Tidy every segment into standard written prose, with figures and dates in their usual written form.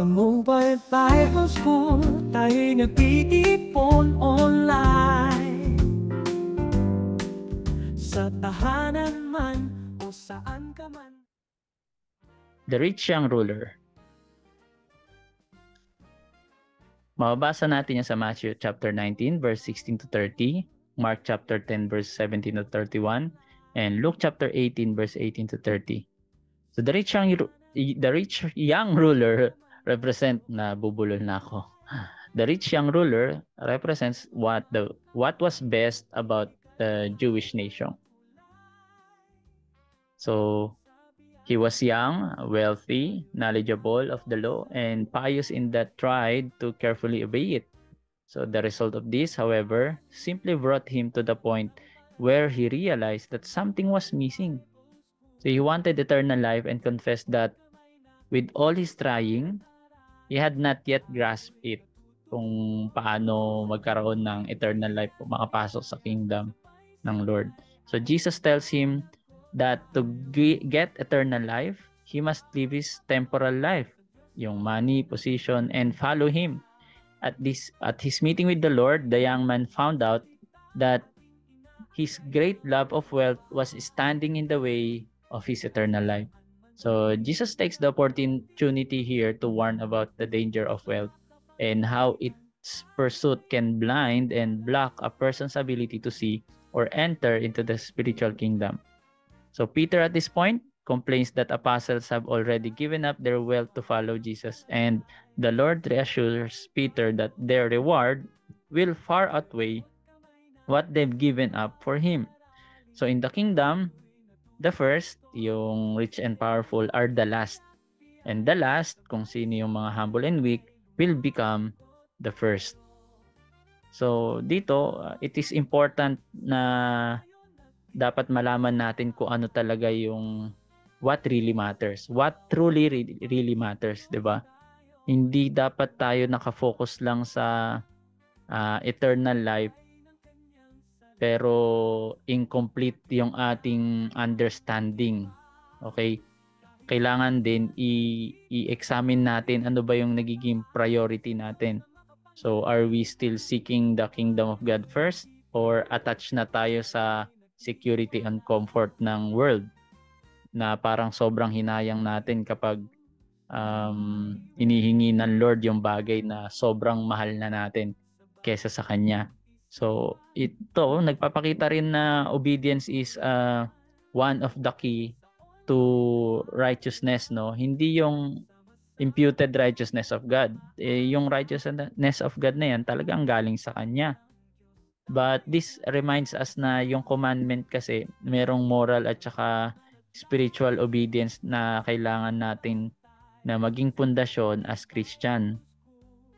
Sa mobile Bible School, tayo'y nagtitipon online. Sa tahanan man o saan ka man. The Rich Young Ruler. Mababasa natin yan sa Matthew chapter 19 verse 16 to 30, Mark chapter 10 verse 17 to 31, and Luke chapter 18 verse 18 to 30. So the rich young ruler nabubulol na ako. The rich young ruler represents what was best about the Jewish nation. So he was young, wealthy, knowledgeable of the law, and pious in that tried to carefully obey it. So the result of this, however, simply brought him to the point where he realized that something was missing. So he wanted eternal life and confessed that with all his trying, he had not yet grasped it, kung paano magkaroon ng eternal life o makapasok sa kingdom ng Lord. So Jesus tells him that to get eternal life, he must live his temporal life, yung money, position, and follow him. At his meeting with the Lord, the young man found out that his great love of wealth was standing in the way of his eternal life. So Jesus takes the opportunity here to warn about the danger of wealth and how its pursuit can blind and block a person's ability to see or enter into the spiritual kingdom. So Peter at this point complains that apostles have already given up their wealth to follow Jesus, and the Lord reassures Peter that their reward will far outweigh what they've given up for him. So in the kingdom, the first, yung rich and powerful, are the last. And the last, kung sino yung mga humble and weak, will become the first. So dito, it is important na dapat malaman natin kung ano talaga yung what really matters. What truly really matters, 'di ba? Hindi dapat tayo nakafocus lang sa eternal life pero incomplete yung ating understanding. Okay? Kailangan din i-examine natin ano ba yung nagiging priority natin. So, are we still seeking the kingdom of God first or attached na tayo sa security and comfort ng world na parang sobrang hinayang natin kapag inihingi ng Lord yung bagay na sobrang mahal na natin kesa sa Kanya. So, ito, nagpapakita rin na obedience is one of the key to righteousness, no? Hindi yung imputed righteousness of God. Yung righteousness of God na yan, talagang galing sa Kanya. But this reminds us na yung commandment kasi, merong moral at saka spiritual obedience na kailangan natin na maging pundasyon as Christian.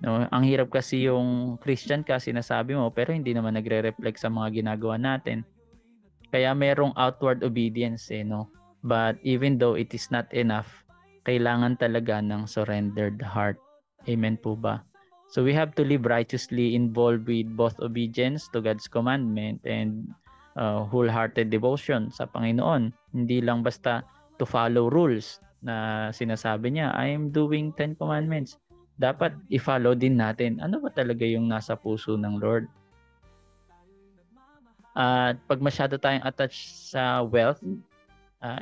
No, ang hirap kasi yung Christian kasi sinasabi mo pero hindi naman nagre-reflect sa mga ginagawa natin. Kaya merong outward obedience no. But even though it is not enough, kailangan talaga ng surrendered heart. Amen po ba? So we have to live righteously involved with both obedience to God's commandment and wholehearted devotion sa Panginoon. Hindi lang basta to follow rules na sinasabi niya, I am doing 10 commandments. Dapat i-follow din natin ano ba talaga yung nasa puso ng Lord. At pag masyado tayong attached sa wealth,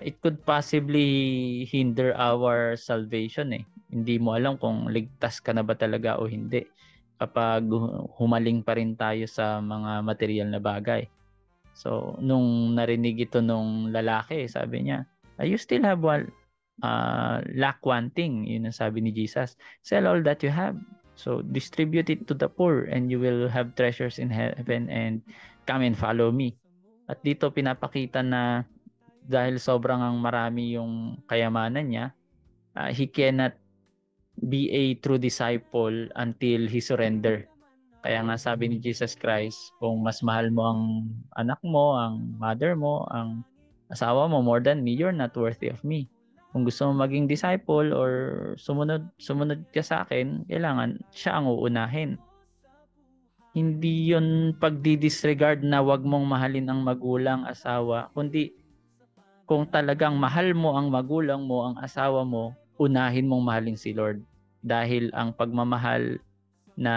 it could possibly hinder our salvation Hindi mo alam kung ligtas ka na ba talaga o hindi kapag humaling pa rin tayo sa mga material na bagay. So, nung narinig ito nung lalaki, sabi niya, you still have lack one thing, yun ang sabi ni Jesus. Sell all that you have. So, distribute it to the poor and you will have treasures in heaven and come and follow me. At dito pinapakita na dahil sobrang marami yung kayamanan niya, he cannot be a true disciple until he surrender. Kaya nga sabi ni Jesus Christ, kung mas mahal mo ang anak mo, ang mother mo, ang asawa mo more than me, you're not worthy of me. Kung gusto mo maging disciple or sumunod ka sa akin, kailangan siya ang uunahin. Hindi yun pagdi-disregard na wag mong mahalin ang magulang, asawa, kundi kung talagang mahal mo ang magulang mo, ang asawa mo, unahin mong mahalin si Lord. Dahil ang pagmamahal na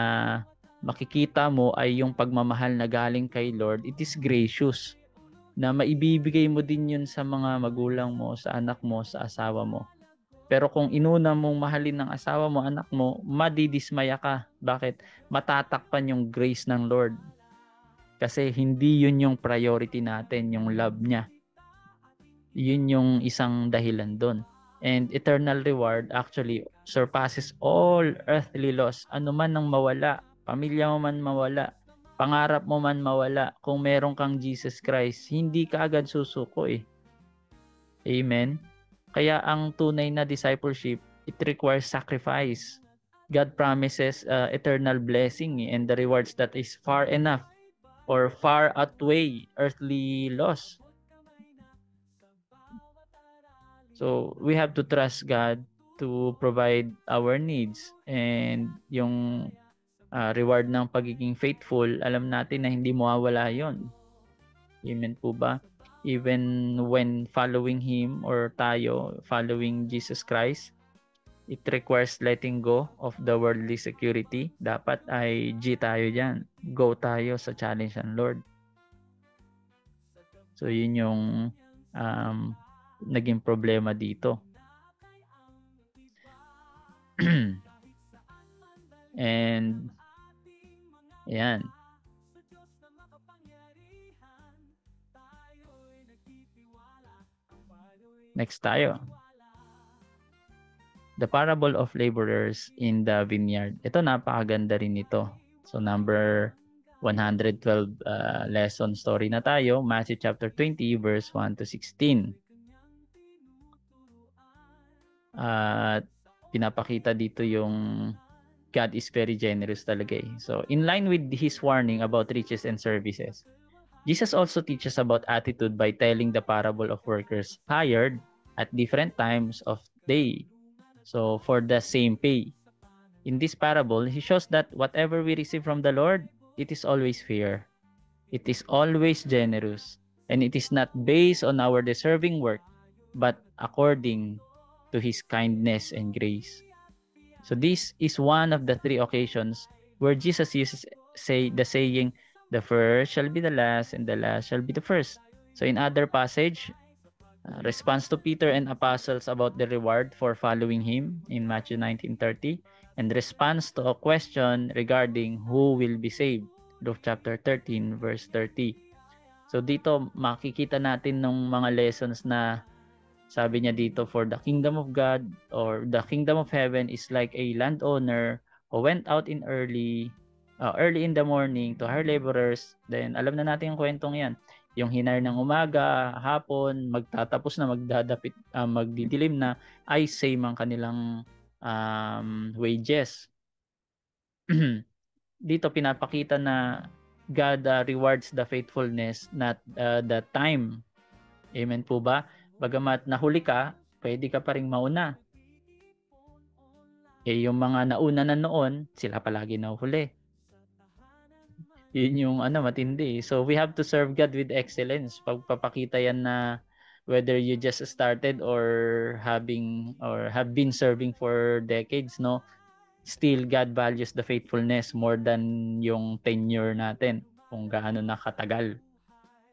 makikita mo ay yung pagmamahal na galing kay Lord, it is gracious, na maibibigay mo din yun sa mga magulang mo, sa anak mo, sa asawa mo. Pero kung inuna mong mahalin ng asawa mo, anak mo, madidismaya ka. Bakit? Matatakpan yung grace ng Lord. Kasi hindi yun yung priority natin, yung love niya. Yun yung isang dahilan doon. And eternal reward actually surpasses all earthly loss. Ano man ang mawala, pamilya mo man mawala, pangarap mo man mawala, kung meron kang Jesus Christ, hindi ka agad susuko eh. Amen? Kaya ang tunay na discipleship, it requires sacrifice. God promises eternal blessing and the rewards that is far enough or far outweigh earthly loss. So we have to trust God to provide our needs, and yung reward ng pagiging faithful, alam natin na hindi mawawala yon. Amen po ba? Even when following Him or tayo following Jesus Christ, it requires letting go of the worldly security. Dapat ay G tayo dyan. Go tayo sa challenge ng Lord. So yun yung naging problema dito. And ayan. Next tayo. The parable of laborers in the vineyard. Ito napakaganda rin ito. So number 112 lesson story na tayo. Matthew chapter 20 verse 1 to 16. At pinapakita dito yung God is very generous talaga eh. So in line with his warning about riches and services, Jesus also teaches about attitude by telling the parable of workers hired at different times of day. So for the same pay. In this parable, he shows that whatever we receive from the Lord, it is always fair. It is always generous. And it is not based on our deserving work, but according to His kindness and grace. So this is one of the three occasions where Jesus uses the saying, the first shall be the last and the last shall be the first. So in other passage, response to Peter and apostles about the reward for following him in Matthew 19:30, and response to a question regarding who will be saved, Luke chapter 13 verse 30. So dito makikita natin ng mga lessons na sabi niya dito, for the kingdom of God or the kingdom of heaven is like a landowner who went out in early in the morning to hire laborers. Then alam na natin yung kwentong yan. Yung hinar ng umaga, hapon, magtatapos na, magdidilim na, ay same ang kanilang wages. Dito pinapakita na God rewards the faithfulness, not the time. Amen po ba? Bagamat nahuli ka, pwede ka pa ring mauna. Yung mga nauna na noon, sila palagi nahuhuli. Yun yung matindi. So we have to serve God with excellence. Pagpapakita yan na whether you just started or have been serving for decades, no? Still God values the faithfulness more than yung tenure natin, kung gaano nakatagal.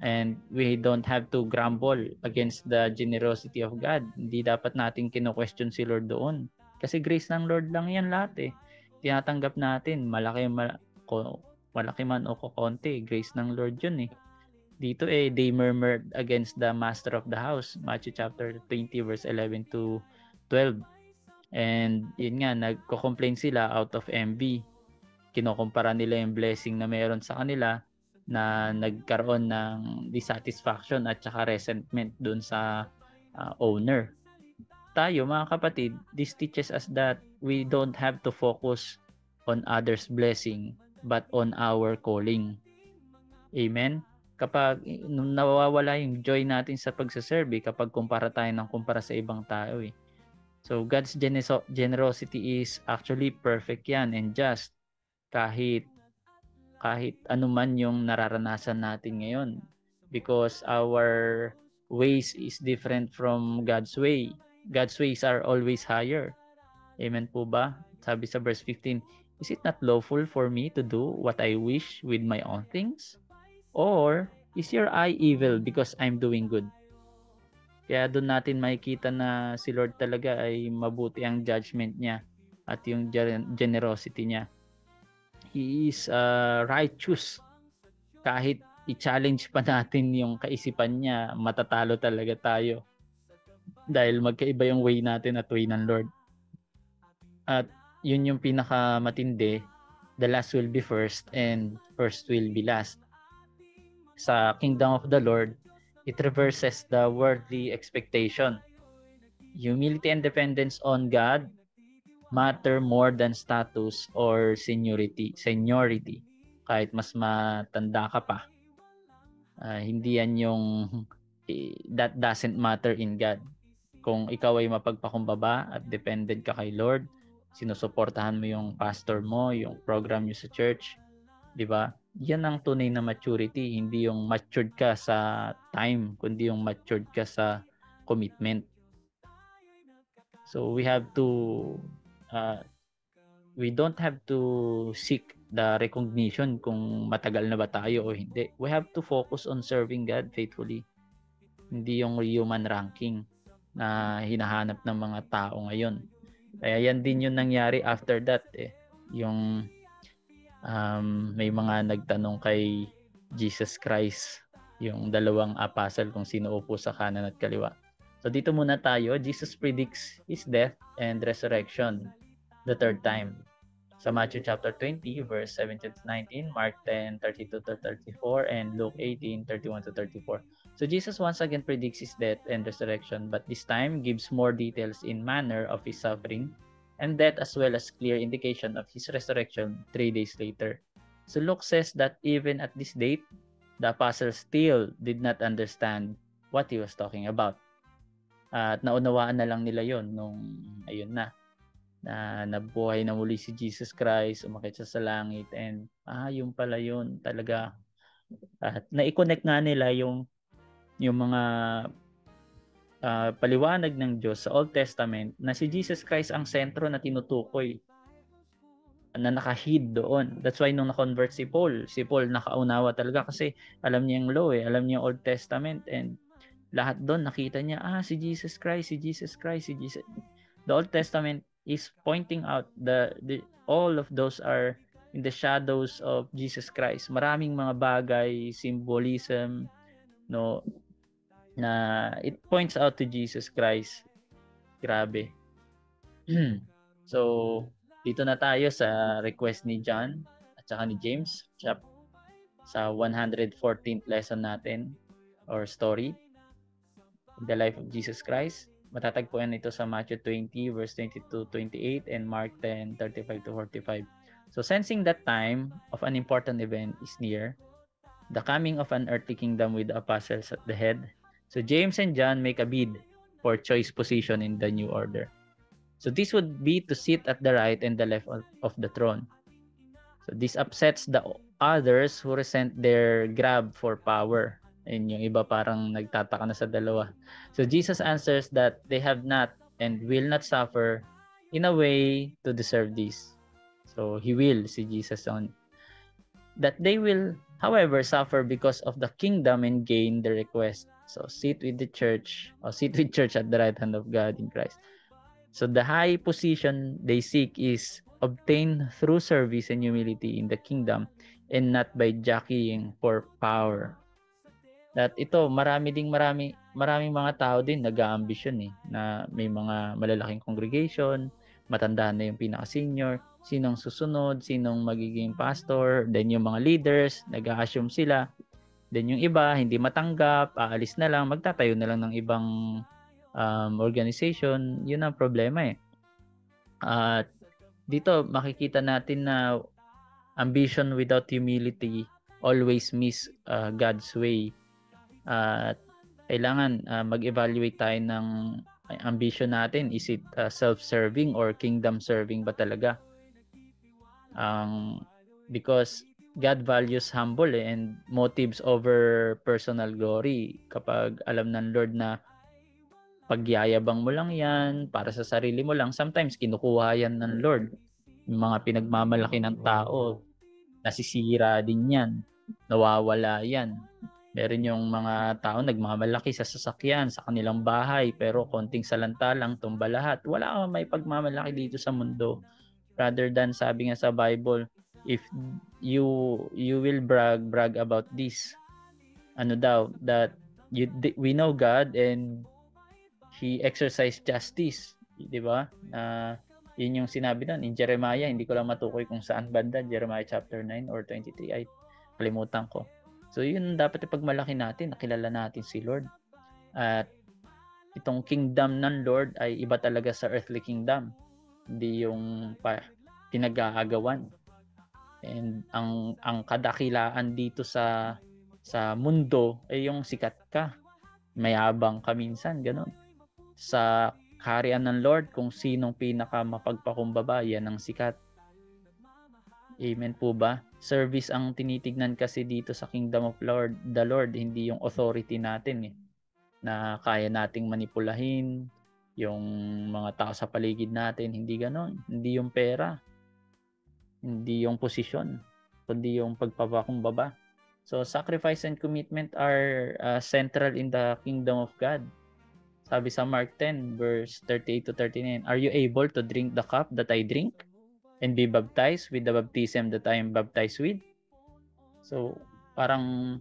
And we don't have to grumble against the generosity of God. Hindi dapat natin kino-question si Lord doon. Kasi grace ng Lord lang yan lahat eh. Tinatanggap natin, malaki man o konti, grace ng Lord yun eh. Dito they murmured against the master of the house, Matthew chapter 20 verse 11 to 12. And yun nga, nagko-complain sila out of envy. Kinokompara nila yung blessing na meron sa kanila na nagkaroon ng dissatisfaction at saka resentment dun sa owner. Tayo mga kapatid, this teaches us that we don't have to focus on others' blessing but on our calling. Amen? Kapag nawawala yung joy natin sa pagsaserve, kapag kumpara sa ibang tao eh. So God's generosity is actually perfect yan and just, kahit anuman yung nararanasan natin ngayon, because our ways is different from God's way. God's ways are always higher. Amen po ba? Sabi sa verse 15, is it not lawful for me to do what I wish with my own things? Or is your eye evil because I'm doing good? Kaya doon natin makikita na si Lord talaga ay mabuti ang judgment niya at yung generosity niya. He is righteous. Kahit i-challenge pa natin yung kaisipan niya, matatalo talaga tayo. Dahil magkaiba yung way natin at way ng Lord. At yun yung pinakamatindi, the last will be first and first will be last. Sa kingdom of the Lord, it reverses the worldly expectation. Humility and dependence on God matter more than status or seniority. Kahit mas matanda ka pa. Hindi yan yung that doesn't matter in God. Kung ikaw ay mapagpakumbaba at dependent ka kay Lord, sinusuportahan mo yung pastor mo, yung program nyo sa church, di ba? Yan ang tunay na maturity, hindi yung matured ka sa time, kundi yung matured ka sa commitment. So we have to we don't have to seek the recognition kung matagal na ba tayo o hindi. We have to focus on serving God faithfully. Hindi yung human ranking na hinahanap ng mga tao ngayon. Kaya yan din yung nangyari after that yung may mga nagtanong kay Jesus Christ, yung dalawang apostle kung sino upo sa kanan at kaliwa. So dito muna tayo. Jesus predicts his death and resurrection the third time. Sa Matthew chapter 20 verse 17 to 19, Mark 10 32 to 34, and Luke 18 31 to 34. So Jesus once again predicts his death and resurrection, but this time gives more details in manner of his suffering and death, as well as clear indication of his resurrection 3 days later. So Luke says that even at this date, the apostles still did not understand what he was talking about. At naunawaan na lang nila yon nung ayun na nabuhay na muli si Jesus Christ, umakyat siya sa langit, and yung pala yun talaga. At na-connect nga nila yung mga paliwanag ng Diyos sa Old Testament na si Jesus Christ ang sentro na tinutukoy, na nakahid doon. That's why nung na-convert si Paul nakaunawa talaga kasi alam niya yung law alam niya yung Old Testament, and lahat doon nakita niya, si Jesus Christ. The Old Testament is pointing out all of those are in the shadows of Jesus Christ. Maraming mga bagay, symbolism, no, na it points out to Jesus Christ. Grabe. So, dito na tayo sa request ni John at saka ni James sa 114th lesson natin or story, the life of Jesus Christ. Matatagpuan ito sa Matthew 20 verse 22-28 and Mark 10 35-45. So sensing that time of an important event is near, the coming of an earthly kingdom with the apostles at the head, so James and John make a bid for choice position in the new order. So this would be to sit at the right and the left of the throne. So this upsets the others who resent their grab for power. And yung iba parang nagtataka na sa dalawa. So Jesus answers that they have not and will not suffer in a way to deserve this. So he will, si Jesus on, that they will, however, suffer because of the kingdom and gain the request. So sit with church at the right hand of God in Christ. So the high position they seek is obtained through service and humility in the kingdom and not by jockeying for power. That ito, maraming mga tao din nag-aambisyon na may mga malalaking congregation, matanda na yung pinaka-senior, sinong susunod, sinong magiging pastor, then yung mga leaders, nag-a-assume sila. Then yung iba, hindi matanggap, aalis na lang, magtatayo na lang ng ibang organization. Yun ang problema At dito, makikita natin na ambition without humility always miss God's way. At kailangan mag-evaluate tayo ng ambition natin. Is it self-serving or kingdom-serving ba talaga? Because God values humble and motives over personal glory. Kapag alam ng Lord na pagyayabang mo lang yan, para sa sarili mo lang, sometimes kinukuha yan ng Lord. Yung mga pinagmamalaki ng tao, nasisira din yan. Nawawala yan. Meron yung mga tao nagmamalaki sa sasakyan, sa kanilang bahay, pero konting salanta lang, tumba lahat. Wala kang may pagmamalaki dito sa mundo. Rather than, sabi nga sa Bible, if you will brag about this, ano daw, that we know God and He exercised justice, di ba? Yun yung sinabi doon in Jeremiah. Hindi ko lang matukoy kung saan banda, Jeremiah chapter 9 or 23, ay kalimutan ko. So yun dapat ipagmalaki natin, nakilala natin si Lord. At itong kingdom ng Lord ay iba talaga sa earthly kingdom. Hindi yung pinag-aagawan. And ang kadakilaan dito sa mundo ay yung sikat ka. Mayabang ka minsan, ganun. Sa kaharian ng Lord, kung sinong pinaka mapagpakumbaba, yan ang sikat. Amen po ba? Service ang tinitignan kasi dito sa Kingdom of the Lord, hindi yung authority natin na kaya nating manipulahin yung mga tao sa paligid natin. Hindi ganon. Hindi yung pera. Hindi yung posisyon. Kundi yung pagpapakumbaba. So sacrifice and commitment are central in the Kingdom of God. Sabi sa Mark 10 verse 38 to 39, "Are you able to drink the cup that I drink? And be baptized with the baptism that I am baptized with?" So, parang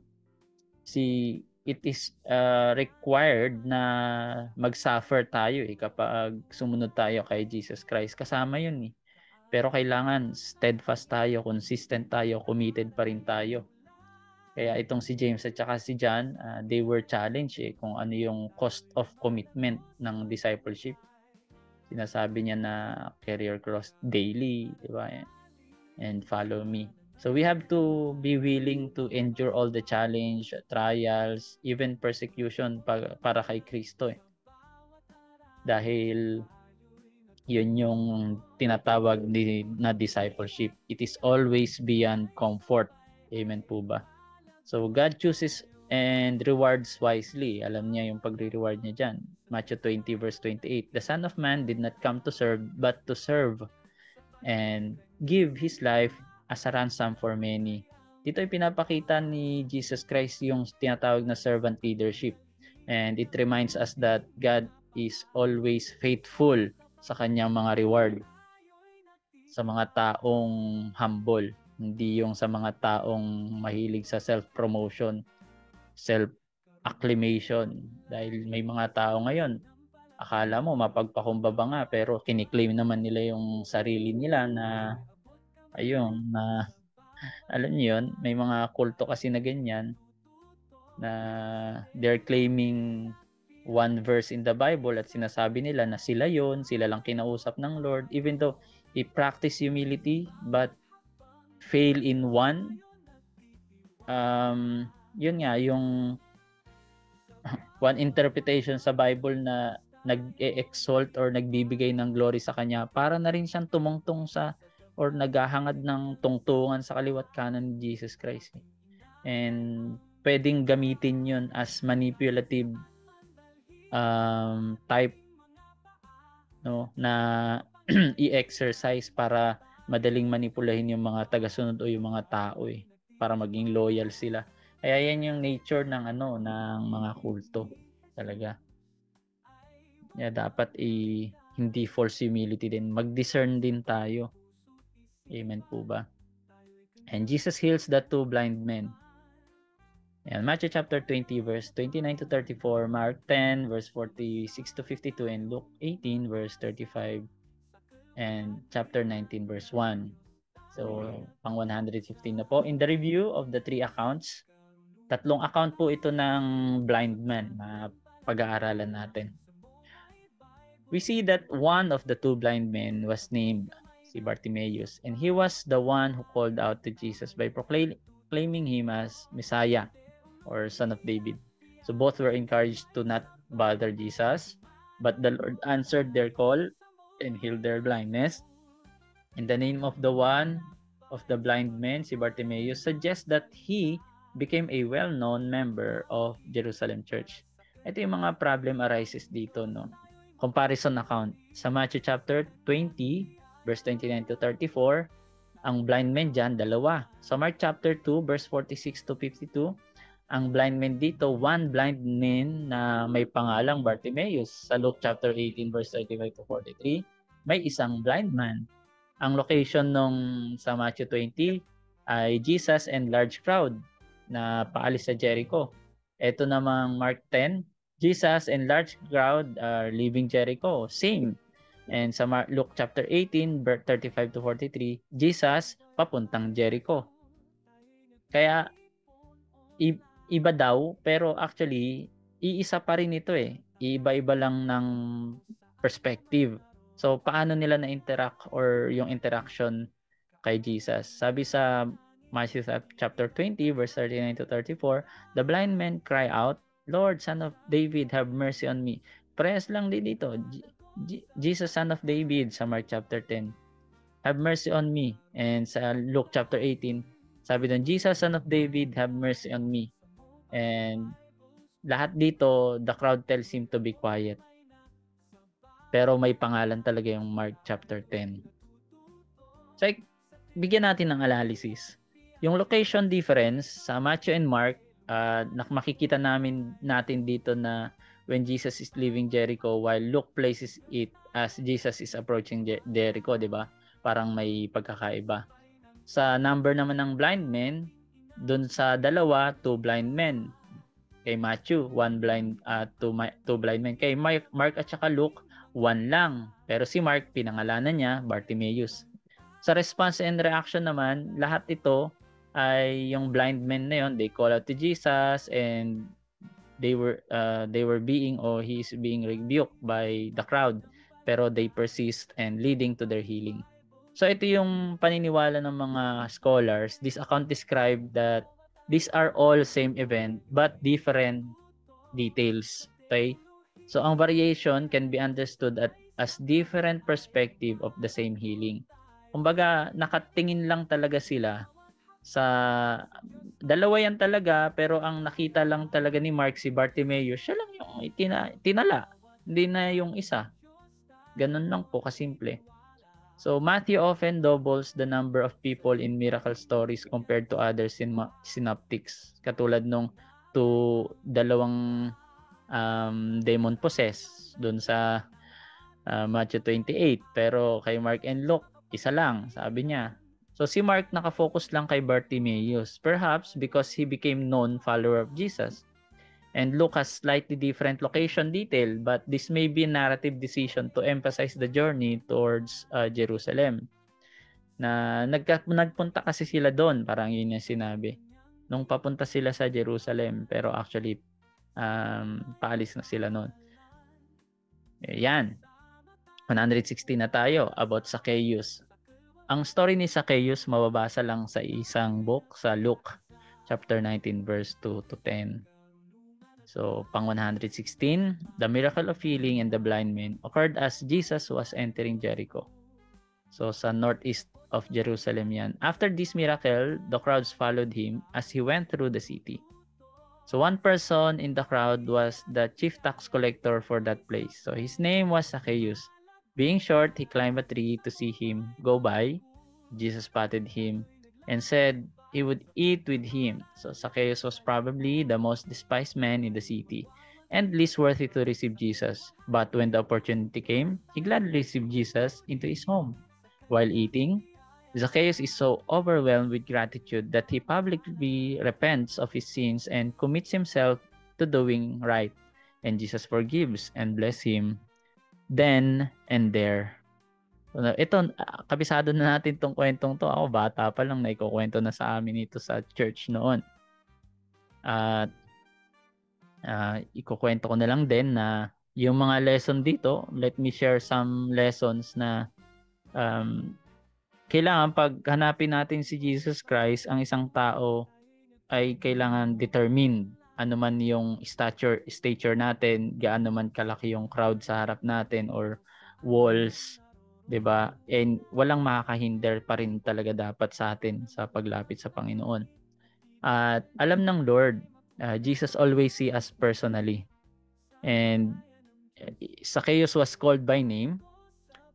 it is required na mag-suffer tayo kapag sumunod tayo kay Jesus Christ. Kasama yun Pero kailangan steadfast tayo, consistent tayo, committed pa rin tayo. Kaya itong si James at saka si John, they were challenged kung ano yung cost of commitment ng discipleship. Sinasabi niya na carry your cross daily, di ba? And follow me. So we have to be willing to endure all the challenge, trials, even persecution para kay Kristo. Dahil yun yung tinatawag na discipleship. It is always beyond comfort. Amen po ba? So God chooses and rewards wisely. Alam niya yung pagre-reward niya dyan. Matthew 20 verse 28. The Son of Man did not come to serve, but to serve and give His life as a ransom for many. Dito ay pinapakita ni Jesus Christ yung tinatawag na servant leadership. And it reminds us that God is always faithful sa kanyang mga reward. Sa mga taong humble. Hindi yung sa mga taong mahilig sa self-promotion, self-acclamation. Dahil may mga tao ngayon, akala mo mapagpakumbaba nga, pero kiniklaim naman nila yung sarili nila na, alam niyo yun, may mga kulto kasi na ganyan, na they're claiming one verse in the Bible at sinasabi nila na sila lang kinausap ng Lord, even though they practice humility, but fail in one. Yun nga, yung one interpretation sa Bible na nag-e-exalt or nagbibigay ng glory sa Kanya, para na rin siyang tumungtong sa or naghahangad ng tungtungan sa kaliwat kanan ni Jesus Christ. And pwedeng gamitin yun as manipulative type na i-exercise para madaling manipulahin yung mga tagasunod o yung mga tao para maging loyal sila. Kaya yan yung nature ng ng mga kulto talaga. Kaya dapat hindi false humility din. Mag-discern din tayo. Amen po ba? And Jesus heals the two blind men. And Matthew chapter 20 verse 29 to 34, Mark 10 verse 46 to 52, and Luke 18 verse 35, and chapter 19 verse 1. So, pang 115 na po. In the review of the three accounts, 3 account po ito ng blind man na pag-aaralan natin. We see that one of the two blind men was named si Bartimaeus, and he was the one who called out to Jesus by proclaiming him as Messiah or Son of David. So both were encouraged to not bother Jesus, but the Lord answered their call and healed their blindness. In the name of the one of the blind men, si Bartimaeus, suggests that he became a well-known member of Jerusalem Church. Ito yung mga problem arises dito, Comparison account. Sa Matthew chapter 20, verse 29 to 34. Ang blind men dyan, dalawa. Sa Mark chapter 2, verse 46 to 52, ang blind men dito, one blind man na may pangalang Bartimaeus. Sa Luke chapter 18, verse 35 to 43, may isang blind man. Ang location nung sa Matthew 20 ay Jesus and large crowd na paalis sa Jericho. Ito namang Mark 10, Jesus and large crowd are leaving Jericho. Same. And sa Luke chapter 18, verse 35 to 43, Jesus papuntang Jericho. Kaya iba daw, pero actually iisa pa rin ito eh. Iba-iba lang ng perspective. So paano nila na-interact or yung interaction kay Jesus? Sabi sa Matthew chapter 20, verse 39 to 34, the blind men cry out, Lord, Son of David, have mercy on me. Press lang din dito. Jesus, Son of David, sa Mark chapter 10, have mercy on me. And sa Luke chapter 18, sabi doon, Jesus, Son of David, have mercy on me. And lahat dito, the crowd tells him to be quiet. Pero may pangalan talaga yung Mark chapter 10. So, bigyan natin ng analysis. Yung location difference sa Matthew and Mark, makikita natin dito na when Jesus is leaving Jericho, while Luke places it as Jesus is approaching Jericho, di ba? Parang may pagkakaiba. Sa number naman ng blind men, dun sa dalawa, 2 blind men. Kay Matthew, 2 blind men. Kay Mark at saka Luke, 1 lang. Pero si Mark, pinangalanan niya, Bartimaeus. Sa response and reaction naman, lahat ito ay yung blind men na yun, they call out to Jesus and he is being rebuked by the crowd, pero they persist and leading to their healing. So ito yung paniniwala ng mga scholars. This account described that these are all same event but different details. Okay? So ang variation can be understood as different perspective of the same healing. Kumbaga, nakatingin lang talaga sila sa dalawa yan talaga, pero ang nakita lang talaga ni Mark si Bartimaeus, siya lang yung tinala, hindi na yung isa. Ganun lang po kasimple. So Matthew often doubles the number of people in miracle stories compared to other synoptics, katulad nung dalawang demon possessed doon sa Matthew 28, pero kay Mark and Luke isa lang, sabi niya. So si Mark nakafocus lang kay Bartimaeus, perhaps because he became known follower of Jesus. And Luke has slightly different location detail, but this may be a narrative decision to emphasize the journey towards Jerusalem. Na nagpunta kasi sila doon, parang yun yung sinabi. Nung papunta sila sa Jerusalem, pero actually paalis na sila noon. Yan. 116 na tayo about Zacchaeus. Ang story ni Zacchaeus mababasa lang sa isang book sa Luke chapter 19 verse 2 to 10. So, pang 116, the miracle of healing and the blind men occurred as Jesus was entering Jericho. So, sa northeast of Jerusalem yan. After this miracle, the crowds followed him as he went through the city. So, one person in the crowd was the chief tax collector for that place. So, his name was Zacchaeus. Being short, he climbed a tree to see him go by. Jesus spotted him and said he would eat with him. So Zacchaeus was probably the most despised man in the city and least worthy to receive Jesus. But when the opportunity came, he gladly received Jesus into his home. While eating, Zacchaeus is so overwhelmed with gratitude that he publicly repents of his sins and commits himself to doing right. And Jesus forgives and blesses him then and there. So, ito, kabisado na natin tong kwentong to. Ako, bata pa lang, naikukwento na sa amin ito sa church noon. At ikukwento ko na lang din na yung mga lesson dito, let me share some lessons na kailangan pag hanapin natin si Jesus Christ, ang isang tao ay kailangan determined. Ano man yung stature natin, gaano man kalaki yung crowd sa harap natin or walls, 'di ba? And walang makakahinder pa rin talaga dapat sa atin sa paglapit sa Panginoon. At alam ng Lord, Jesus always see us personally. And Zacchaeus was called by name.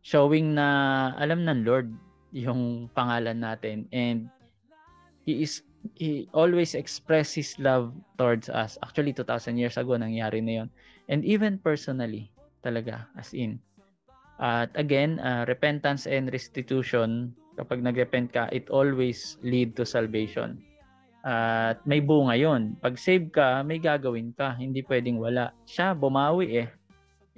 showing na alam ng Lord yung pangalan natin, and he always express his love towards us. Actually 2,000 years ago nangyari na yon, and even personally talaga, as in. At again, repentance and restitution, kapag nagrepent ka, it always lead to salvation. At may bunga yon. Pag save ka, may gagawin ka. Hindi pwedeng wala. Siya, bumawi eh.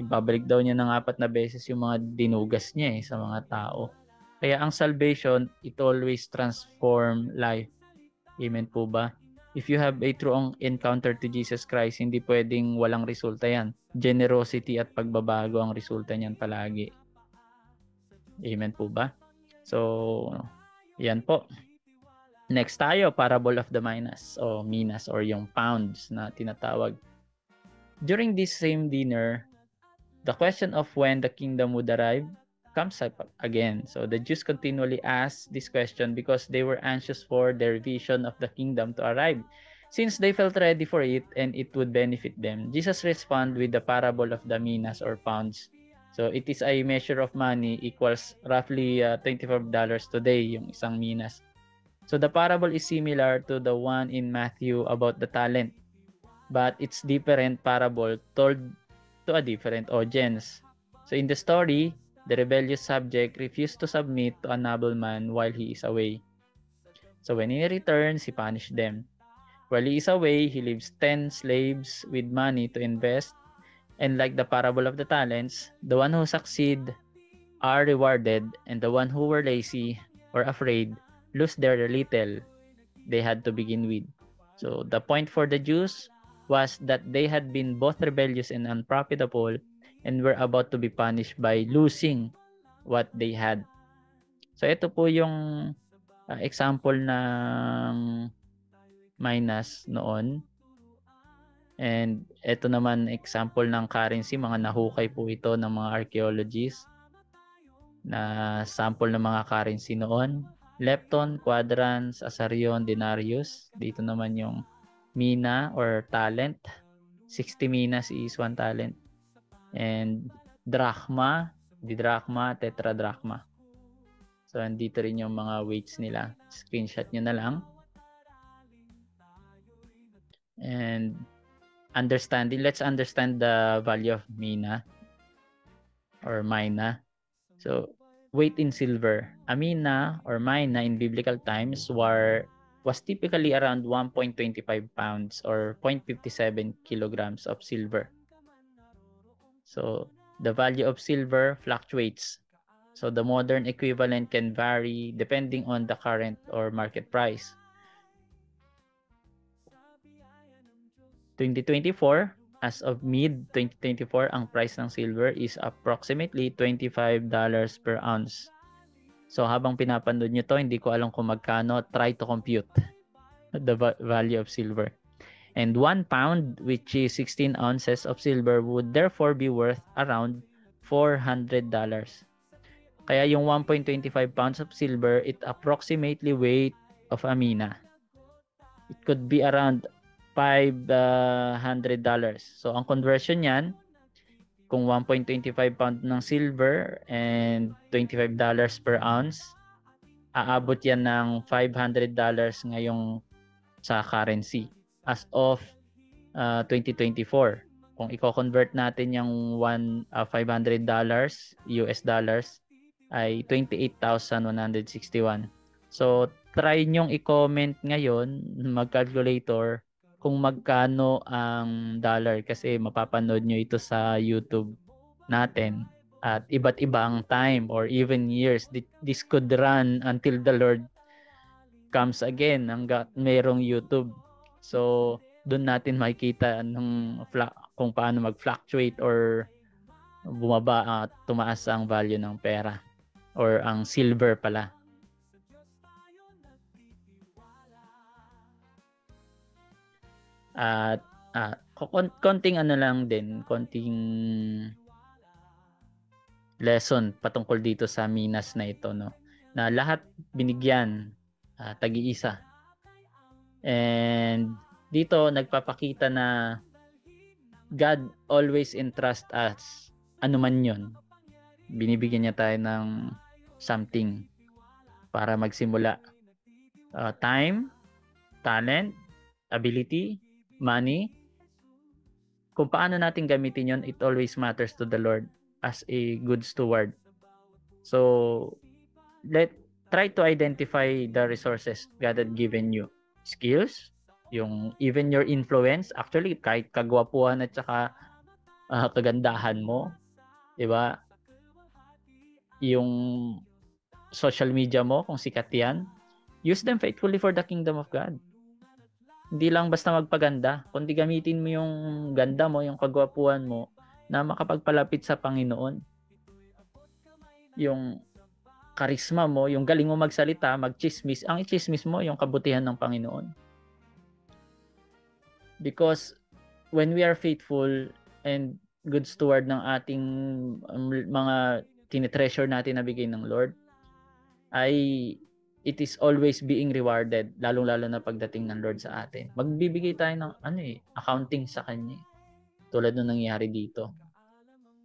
Ibabalik daw niya ng 4 na beses yung mga dinugas niya sa mga tao. Kaya ang salvation, it always transform life. Amen po ba? If you have a true encounter to Jesus Christ, hindi pwedeng walang resulta yan. Generosity at pagbabago ang resulta niyan palagi. Amen po ba? So, yan po. Next tayo, parable of the minas o minas or yung pounds na tinatawag. During this same dinner, the question of when the kingdom would arrive comes up again. So the Jews continually asked this question because they were anxious for their vision of the kingdom to arrive, since they felt ready for it and it would benefit them. Jesus responded with the parable of the minas or pounds. So it is a measure of money, equals roughly $25 today yung isang minas. So the parable is similar to the one in Matthew about the talent, but it's different parable told to a different audience. So in the story, the rebellious subject refused to submit to a nobleman while he is away. So when he returns, he punished them. While he is away, he leaves 10 slaves with money to invest. And like the parable of the talents, the one who succeed are rewarded, and the one who were lazy or afraid lose their little they had to begin with. So the point for the Jews was that they had been both rebellious and unprofitable, and were about to be punished by losing what they had. So ito po yung example ng minas noon. And ito naman example ng currency, mga nahukay po ito ng mga archaeologists na sample ng mga currency noon. Lepton, quadrans, asarion, denarius. Dito naman yung mina or talent. 60 minas is 1 talent. And drachma, didrachma, tetradrachma. So, andito rin yung mga weights nila. Screenshot nyo na lang. And let's understand the value of mina or mina. So, weight in silver. A mina or mina in biblical times was typically around 1.25 pounds or 0.57 kilograms of silver. So, the value of silver fluctuates. So, the modern equivalent can vary depending on the current or market price. 2024, as of mid-2024, ang price ng silver is approximately $25 per ounce. So, habang pinapanood nyo to, hindi ko alam kung magkano. Try to compute the value of silver. And 1 pound, which is 16 ounces of silver, would therefore be worth around $400. Kaya yung 1.25 pounds of silver, it approximately weight of a mina. It could be around $500. So, ang conversion yan, kung 1.25 pound ng silver and $25 per ounce, aabot yan ng $500 ngayong sa currency as of 2024. Kung i-convert natin yung $500 US dollars ay 28,161. So, try nyong i-comment ngayon, mag-calculator, kung magkano ang dollar, kasi mapapanood nyo ito sa YouTube natin at iba't ibang time or even years. This could run until the Lord comes again hanggang merong YouTube. So, doon natin makikita kung paano mag-fluctuate or bumaba at tumaas ang value ng pera or ang silver pala. At konting lesson patungkol dito sa minas na ito, no, na lahat binigyan tag-iisa. And dito nagpapakita na God always entrust us, ano man yun, binibigyan niya tayo ng something para magsimula. Time, talent, ability, money. Kung paano natin gamitin yon, it always matters to the Lord as a good steward. So, try to identify the resources God had given you. Skills, even your influence, actually kahit kagwapuhan at saka kagandahan mo, 'di ba? Yung social media mo, kung sikat 'yan, use them faithfully for the kingdom of God. Hindi lang basta magpaganda, kundi gamitin mo yung ganda mo, yung kagwapuhan mo na makapagpalapit sa Panginoon. Yung karisma mo, yung galing mo magsalita, magchismis, ang ichismis mo yung kabutihan ng Panginoon. Because when we are faithful and good steward ng ating mga tinitreasure natin na bigay ng Lord, ay it is always being rewarded, lalong-lalo na pagdating ng Lord sa atin. Magbibigay tayo ng accounting sa Kanya. Tulad nung nangyari dito.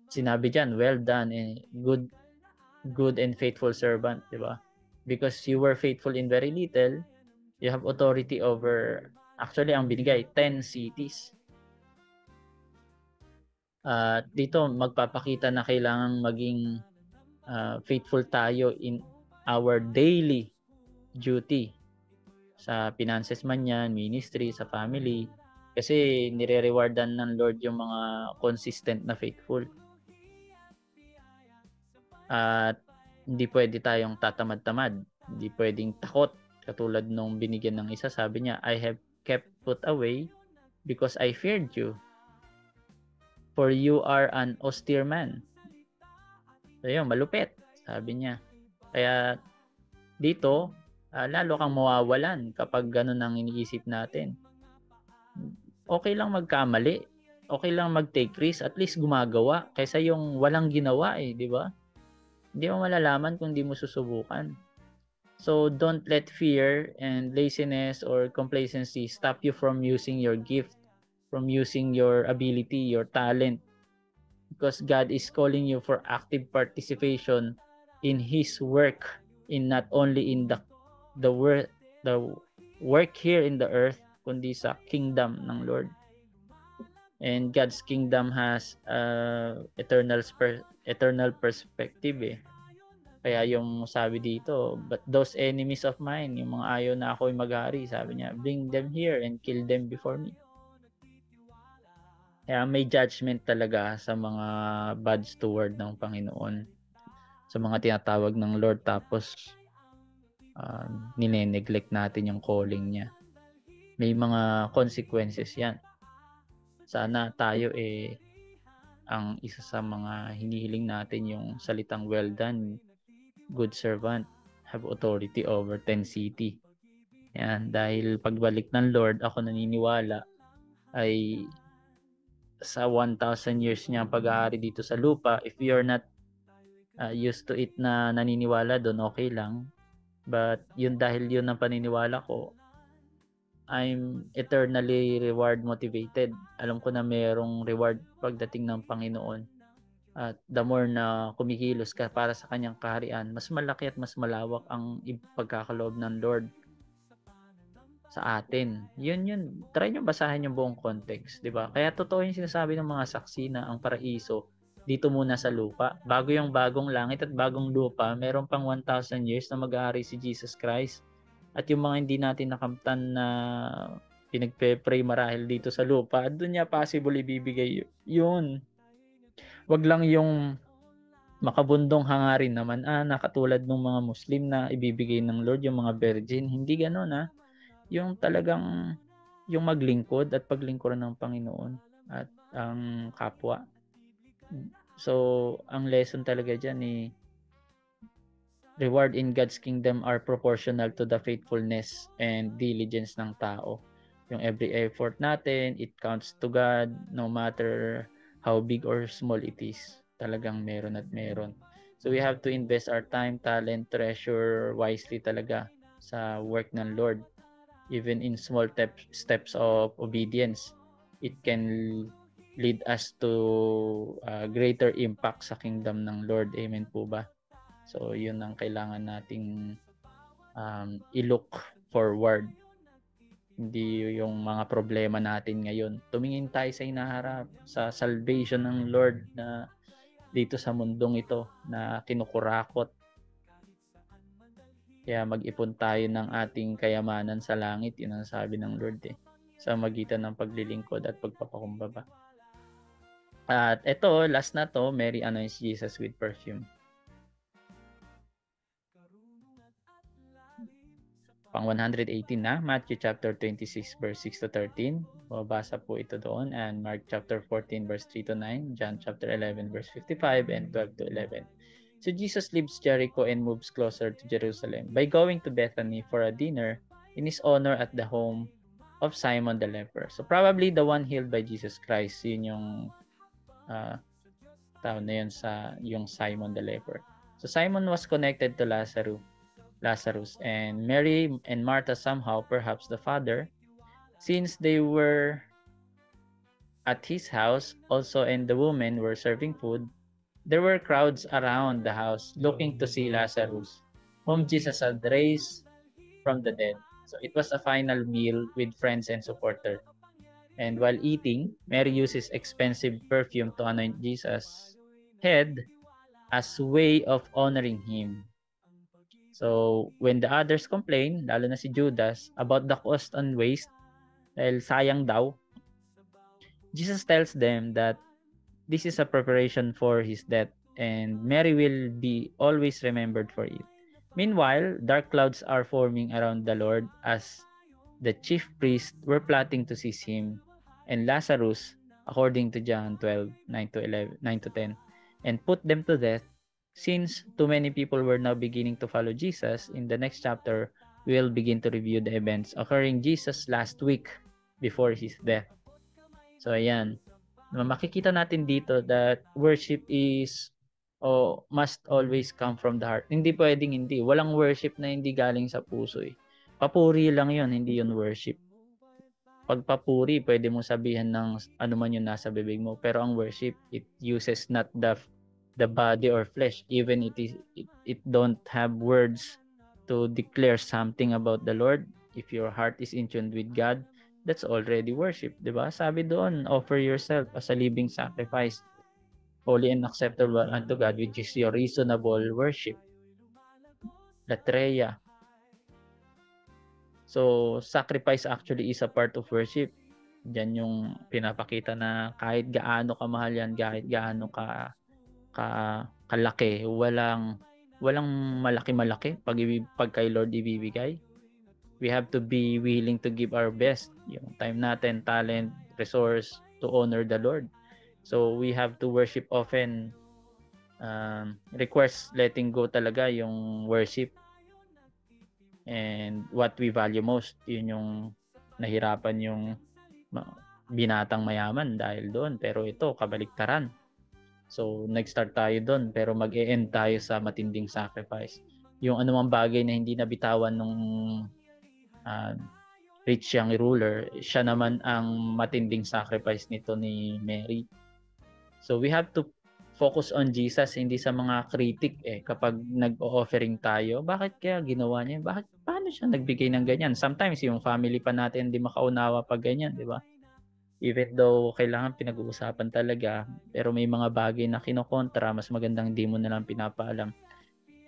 Sinabi diyan, well done, good and faithful servant, di ba? Because you were faithful in very little, you have authority over, actually ang binigay, 10 cities. Dito, magpapakita na kailangan maging faithful tayo in our daily duty sa finances man yan, ministry, sa family, kasi nire-rewardan ng Lord yung mga consistent na faithful. At hindi pwede tayong tatamad-tamad, hindi pwedeng takot, katulad nung binigyan ng isa, sabi niya, I have kept put away because I feared you, for you are an austere man. So yun, malupit, sabi niya. Kaya dito, lalo kang mawawalan kapag ganun ang iniisip natin. Okay lang magkamali, okay lang mag-take risk, at least gumagawa, kaysa yung walang ginawa di ba? Hindi mo malalaman kung di mo susubukan. So don't let fear and laziness or complacency stop you from using your gift, from using your ability, your talent, because God is calling you for active participation in His work, in not only in the work here in the earth, kundi sa kingdom ng Lord. And God's kingdom has eternal perspective Kaya yung sabi dito, but those enemies of mine, yung mga ayaw na ako'y maghari, sabi niya, bring them here and kill them before me. Kaya may judgment talaga sa mga bad steward ng Panginoon, sa mga tinatawag ng Lord, tapos nineneglect natin yung calling niya. May mga consequences yan. Sana tayo ang isa sa mga hinihiling natin yung salitang well done, good servant, have authority over 10 city. Yan, dahil pagbalik ng Lord, ako naniniwala ay sa 1,000 years niya pag-aari dito sa lupa, if you're not used to it na naniniwala doon, okay lang. But dahil yun ang paniniwala ko, I'm eternally reward motivated. Alam ko na mayroong reward pagdating ng Panginoon. At the more na kumikilos ka para sa kanyang kaharian, mas malaki at mas malawak ang pagkakaloob ng Lord sa atin. Yun. Try nyo basahin yung buong context, di ba? Kaya totoo yung sinasabi ng mga saksi na ang paraiso dito muna sa lupa. Bago yung bagong langit at bagong lupa, meron pang 1,000 years na mag-aari si Jesus Christ. At yung mga hindi natin nakamtan na pinagpe-pray marahil dito sa lupa, doon niya possible ibibigay yun. Wag lang yung makabundong hangarin naman na katulad ng mga Muslim na ibibigay ng Lord yung mga virgin. Hindi gano'n Yung talagang yung maglingkod at paglingkuran ng Panginoon at ang kapwa. So, ang lesson talaga dyan reward in God's kingdom are proportional to the faithfulness and diligence ng tao. Yung every effort natin, it counts to God no matter how big or small it is. Talagang meron at meron. So we have to invest our time, talent, treasure wisely talaga sa work ng Lord. Even in small steps of obedience, it can lead us to greater impact sa kingdom ng Lord. Amen po ba? So, yun ang kailangan nating i-look forward. Hindi yung mga problema natin ngayon. Tumingin tayo sa hinaharap, sa salvation ng Lord na dito sa mundong ito na kinukurakot. Kaya mag-ipon tayo ng ating kayamanan sa langit. Yun ang sabi ng Lord sa magitan ng paglilingkod at pagpapakumbaba. At ito, last na to, Mary anoints Jesus with perfume. Pang 118 na, Matthew chapter 26 verse 6 to 13. Mabasa po ito doon. And Mark chapter 14 verse 3 to 9. John chapter 11 verse 55 and 12 to 11. So Jesus leaves Jericho and moves closer to Jerusalem by going to Bethany for a dinner in his honor at the home of Simon the leper. So probably the one healed by Jesus Christ. Yun yung tao na yun sa yung Simon the leper. So Simon was connected to Lazarus and Mary and Martha somehow, perhaps the father, since they were at his house also, and the women were serving food. There were crowds around the house looking to see Lazarus, whom Jesus had raised from the dead. So it was a final meal with friends and supporters. And while eating, Mary uses expensive perfume to anoint Jesus' head as way of honoring him. So, when the others complain, lalo na si Judas, about the cost and waste, dahil sayang daw, Jesus tells them that this is a preparation for his death and Mary will be always remembered for it. Meanwhile, dark clouds are forming around the Lord as the chief priests were plotting to seize him, and Lazarus, according to John 12, 9 to 10, and put them to death. Since too many people were now beginning to follow Jesus, in the next chapter, we will begin to review the events occurring Jesus last week before his death. So, ayan. Makikita natin dito that worship is must always come from the heart. Hindi pwedeng hindi. Walang worship na hindi galing sa puso Papuri lang yun, hindi yun worship. Pag papuri, pwede mo sabihin ng ano man yung nasa bibig mo. Pero ang worship, it uses not the body or flesh, even it don't have words to declare something about the Lord. If your heart is in tune with God, that's already worship, di ba? Sabi doon, offer yourself as a living sacrifice, holy and acceptable unto God, which is your reasonable worship. Latreia. So, sacrifice actually is a part of worship. Diyan yung pinapakita na kahit gaano kamahal yan, kahit gaano kalaki, walang malaki pag kay Lord ibibigay. We have to be willing to give our best, yung time natin, talent, resource to honor the Lord. So we have to worship often. Requires letting go talaga yung worship and what we value most. Yun yung nahirapan yung binatang mayaman dahil doon, pero ito kabaliktaran. So, nag-start tayo doon pero mag-e-end tayo sa matinding sacrifice. Yung anumang bagay na hindi nabitawan nung rich young ruler, siya naman ang matinding sacrifice nito ni Mary. So, we have to focus on Jesus, hindi sa mga critic kapag nag-o-offering tayo. Bakit kaya ginawa niya? Paano siya nagbigay ng ganyan? Sometimes yung family pa natin hindi makaunawa pag ganyan, di ba? Even though kailangan pinag-uusapan talaga, pero may mga bagay na kinokontra, mas magandang hindi mo na lang pinapaalam.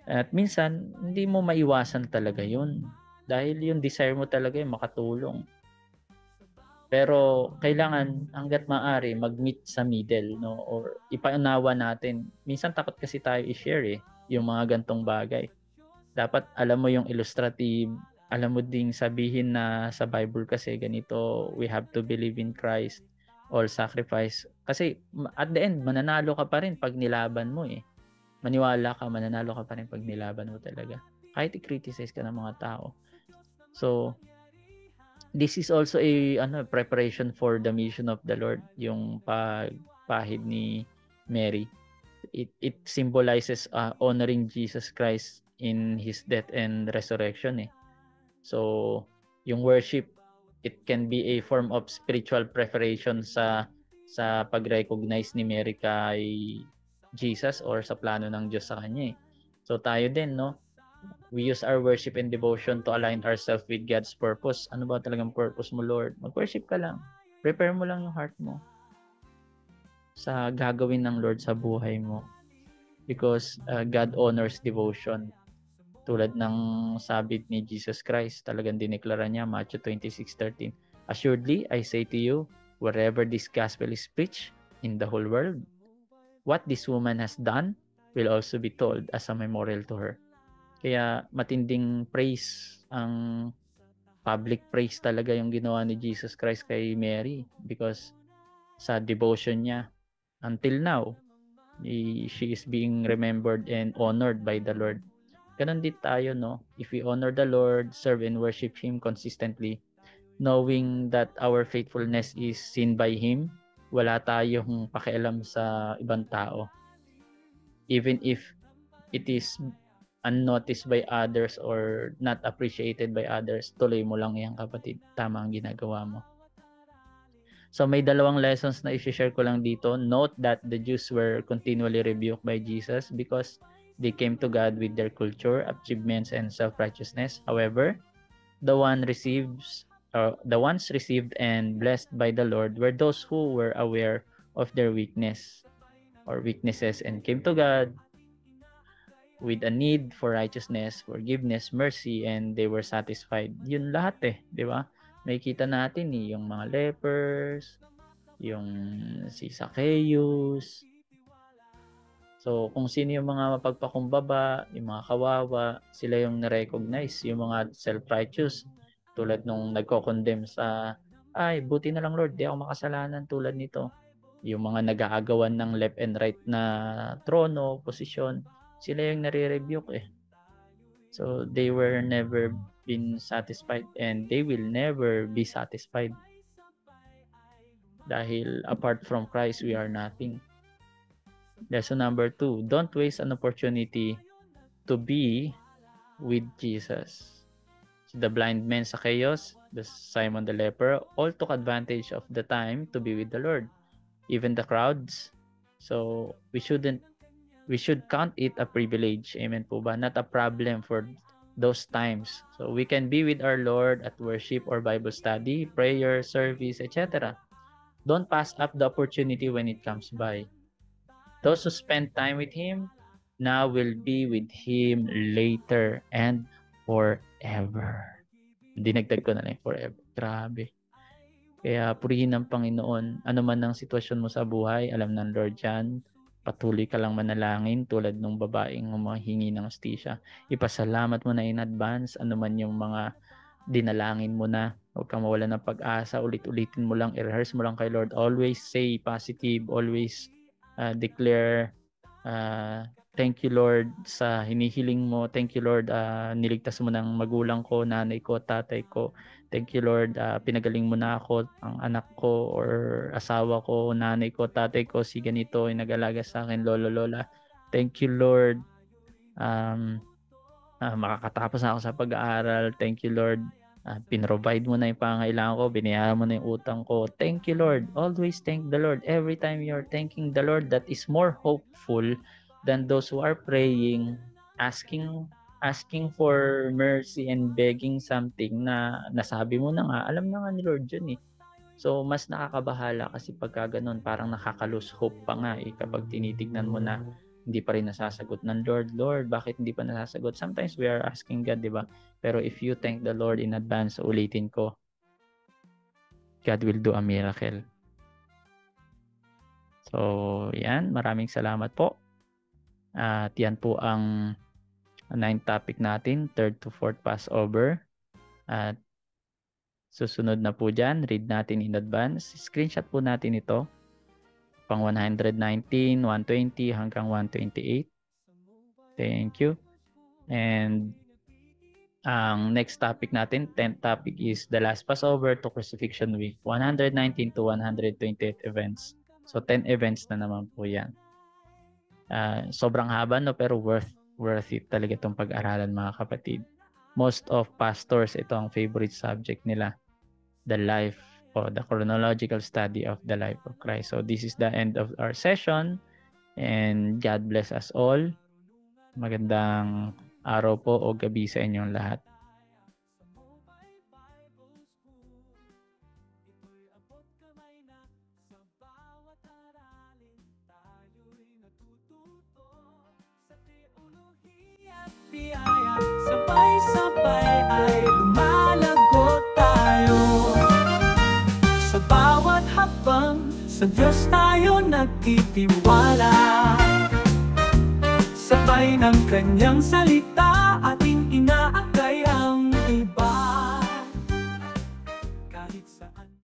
At minsan, hindi mo maiwasan talaga yun. Dahil yung desire mo talaga yung makatulong. Pero kailangan hangga't maaari mag-meet sa middle, no? Or ipaunawa natin. Minsan takot kasi tayo i-share yung mga gantong bagay. Dapat alam mo yung illustrative, alam mo ding sabihin na sa Bible kasi ganito, we have to believe in Christ, all sacrifice. Kasi at the end, mananalo ka pa rin pag nilaban mo Maniwala ka, mananalo ka pa rin pag nilaban mo talaga. Kahit i-criticize ka ng mga tao. So, this is also a preparation for the mission of the Lord, yung pahid ni Mary. It symbolizes honoring Jesus Christ in his death and resurrection So, yung worship, it can be a form of spiritual preparation sa sa pag-recognize ni Mary kay Jesus or sa plano ng Diyos sa kanya eh. So tayo din, no? We use our worship and devotion to align ourselves with God's purpose. Ano ba talagang purpose mo, Lord? Mag-worship ka lang. Prepare mo lang yung heart mo sa gagawin ng Lord sa buhay mo. Because God honors devotion. Tulad ng sabi ni Jesus Christ, talagang dineklara niya, Matthew 26:13. Assuredly, I say to you, wherever this gospel is preached in the whole world, what this woman has done will also be told as a memorial to her. Kaya matinding praise, ang public praise talaga yung ginawa ni Jesus Christ kay Mary because sa devotion niya until now, she is being remembered and honored by the Lord. Ganon din tayo, no? If we honor the Lord, serve and worship Him consistently, knowing that our faithfulness is seen by Him, wala tayong pakialam sa ibang tao. Even if it is unnoticed by others or not appreciated by others, tuloy mo lang yan, kapatid. Tama ang ginagawa mo. So may dalawang lessons na i-share ko lang dito. Note that the Jews were continually rebuked by Jesus because they came to God with their culture, achievements, and self-righteousness. However, the ones received and blessed by the Lord were those who were aware of their weaknesses and came to God with a need for righteousness, forgiveness, mercy, and they were satisfied. Yun lahat di ba? May kita natin yung mga lepers, yung si Zacchaeus. So, kung sino yung mga mapagpakumbaba, yung mga kawawa, sila yung na-recognize. Yung mga self-righteous, tulad nung nagko-condemn sa, ay, buti na lang Lord, di ako makasalanan tulad nito. Yung mga nag-aagawan ng left and right na trono, posisyon, sila yung nare-rebuke So, they were never been satisfied and they will never be satisfied. Dahil apart from Christ, we are nothing. Lesson number 2, don't waste an opportunity to be with Jesus. So the blind men Zacchaeus, the Simon the leper, all took advantage of the time to be with the Lord. Even the crowds. So we should count it a privilege. Amen po ba? Not a problem for those times. So we can be with our Lord at worship or Bible study, prayer, service, etc. Don't pass up the opportunity when it comes by. Those who spend time with Him now will be with Him later and forever. Dinagdag ko na lang forever. Grabe. Kaya purihin ng Panginoon. Ano man ang sitwasyon mo sa buhay, alam ng Lord yan. Patuloy ka lang manalangin tulad ng babaeng humahingi ng hostisya. Ipasalamat mo na in advance ano man yung mga dinalangin mo na. Huwag kang mawala ng pag-asa. Ulit-ulitin mo lang. I-rehearse mo lang kay Lord. Always say positive. Always declare thank you Lord sa hinihiling mo. Thank you Lord, niligtas mo ng magulang ko, nanay ko, tatay ko. Thank you Lord, pinagaling mo na ako, ang anak ko or asawa ko, nanay ko, tatay ko, si ganito ay nag-alaga sa akin, lolo, lola. Thank you Lord, makakatapos na ako sa pag-aaral. Thank you Lord, pinrovide mo na yung pangailangan ko, binayaran mo na yung utang ko. Thank you Lord. Always thank the Lord. Every time you're thanking the Lord, that is more hopeful than those who are praying, asking for mercy and begging something na nasabi mo na nga, alam na nga ni Lord yun So mas nakakabahala kasi pagka ganun, parang nakaka-lose hope pa nga kapag tinitignan mo na hindi pa rin nasasagot ng Lord, bakit hindi pa nasasagot? Sometimes we are asking God, di ba? Pero if you thank the Lord in advance, ulitin ko, God will do a miracle. So, yan. Maraming salamat po. At yan po ang 9th topic natin, 3rd to 4th Passover. At susunod na po dyan, read natin in advance. Screenshot po natin ito. Pang 119, 120 hanggang 128. Thank you. And ang next topic natin, 10th topic is the last Passover to Crucifixion Week. 119 to 128 events. So 10 events na naman po yan. Sobrang haba no, pero worth it talaga itong pag-aralan mga kapatid. Most of pastors, ito ang favorite subject nila. The life o the chronological study of the life of Christ. So this is the end of our session, and God bless us all. Magandang araw po o gabi sa inyong lahat. Sabay-sabay ay lumalago tayo. Sa bawat hakbang, sa Diyos tayo nagtitiwala. Sabay ng kanyang salita ating inaangalan.